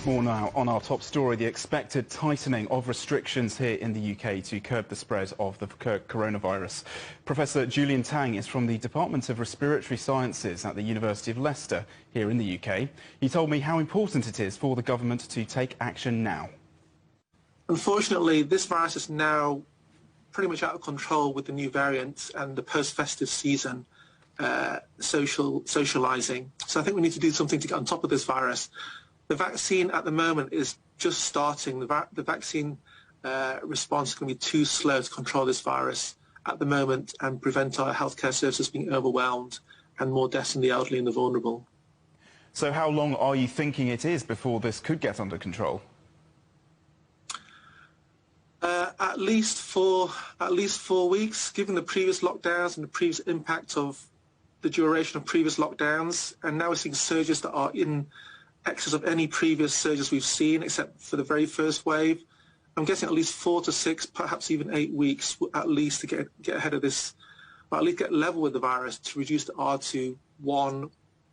More now on our top story, the expected tightening of restrictions here in the UK to curb the spread of the coronavirus. Professor Julian Tang is from the Department of Respiratory Sciences at the University of Leicester here in the UK. He told me how important it is for the government to take action now. Unfortunately, this virus is now pretty much out of control with the new variants and the post-festive season socialising. So I think we need to do something to get on top of this virus. The vaccine at the moment is just starting. The vaccine response is going to be too slow to control this virus at the moment and prevent our healthcare services being overwhelmed and more deaths in the elderly and the vulnerable. So how long are you thinking it is before this could get under control? At least 4 weeks, given the previous lockdowns and the previous impact of the duration of previous lockdowns. And now we're seeing surges that are in excess of any previous surges we've seen, except for the very first wave. I'm guessing at least 4 to 6, perhaps even 8 weeks, at least to get ahead of this, or at least get level with the virus to reduce the R to 1,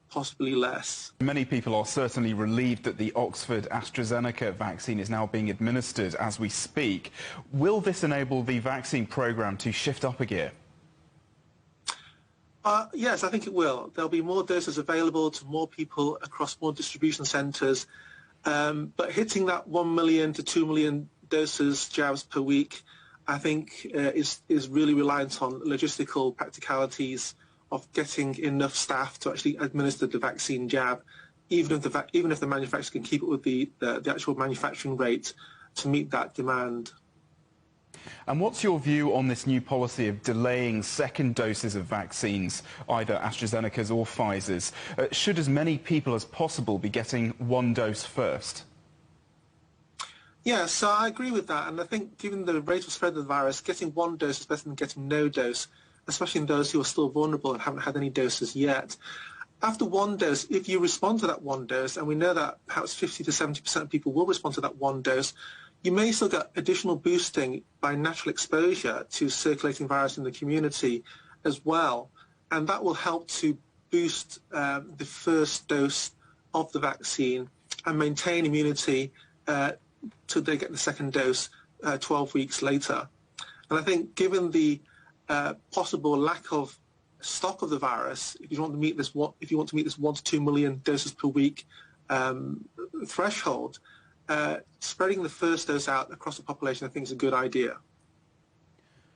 possibly less. Many people are certainly relieved that the Oxford AstraZeneca vaccine is now being administered as we speak. Will this enable the vaccine programme to shift up a gear? Yes, I think it will. There'll be more doses available to more people across more distribution centres, but hitting that 1 million to 2 million doses jabs per week, I think is really reliant on logistical practicalities of getting enough staff to actually administer the vaccine jab, even if the manufacturer can keep it with the actual manufacturing rate to meet that demand. And what's your view on this new policy of delaying second doses of vaccines, either AstraZeneca's or Pfizer's? Should as many people as possible be getting one dose first? Yeah, so I agree with that, and I think given the rate of spread of the virus, getting one dose is better than getting no dose, especially in those who are still vulnerable and haven't had any doses yet. After one dose, if you respond to that one dose, and we know that perhaps 50 to 70% of people will respond to that one dose, you may still get additional boosting by natural exposure to circulating virus in the community as well. And that will help to boost the first dose of the vaccine and maintain immunity till they get the second dose 12 weeks later. And I think given the possible lack of stock of the virus, if you want to meet this 1 to 2 million doses per week threshold, spreading the first dose out across the population, I think, is a good idea.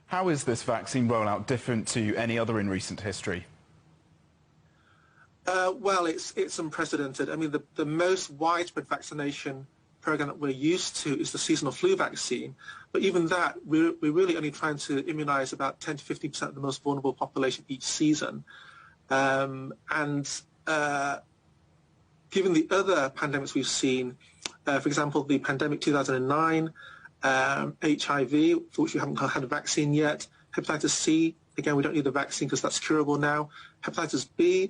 How is this vaccine rollout different to any other in recent history? Well, it's unprecedented. I mean, the most widespread vaccination program that we're used to is the seasonal flu vaccine, but even that, we're really only trying to immunize about 10 to 15% of the most vulnerable population each season. Given the other pandemics we've seen, for example, the pandemic 2009, HIV, for which we haven't had a vaccine yet, hepatitis C, again, we don't need the vaccine because that's curable now. Hepatitis B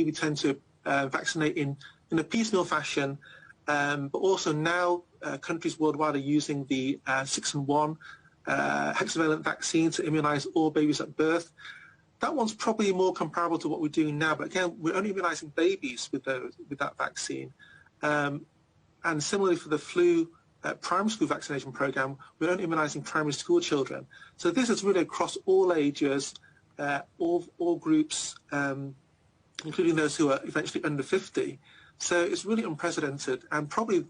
we tend to vaccinate in a piecemeal fashion, but also now countries worldwide are using the 6-in-1 hexavalent vaccine to immunize all babies at birth. That one's probably more comparable to what we're doing now, but again, we're only immunizing babies with that vaccine. And similarly for the flu primary school vaccination program, we're only immunizing primary school children. So this is really across all ages, all groups, including those who are eventually under 50. So it's really unprecedented, and probably you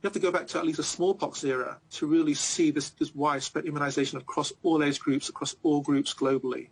have to go back to at least a smallpox era to really see this widespread immunization across all age groups, across all groups globally.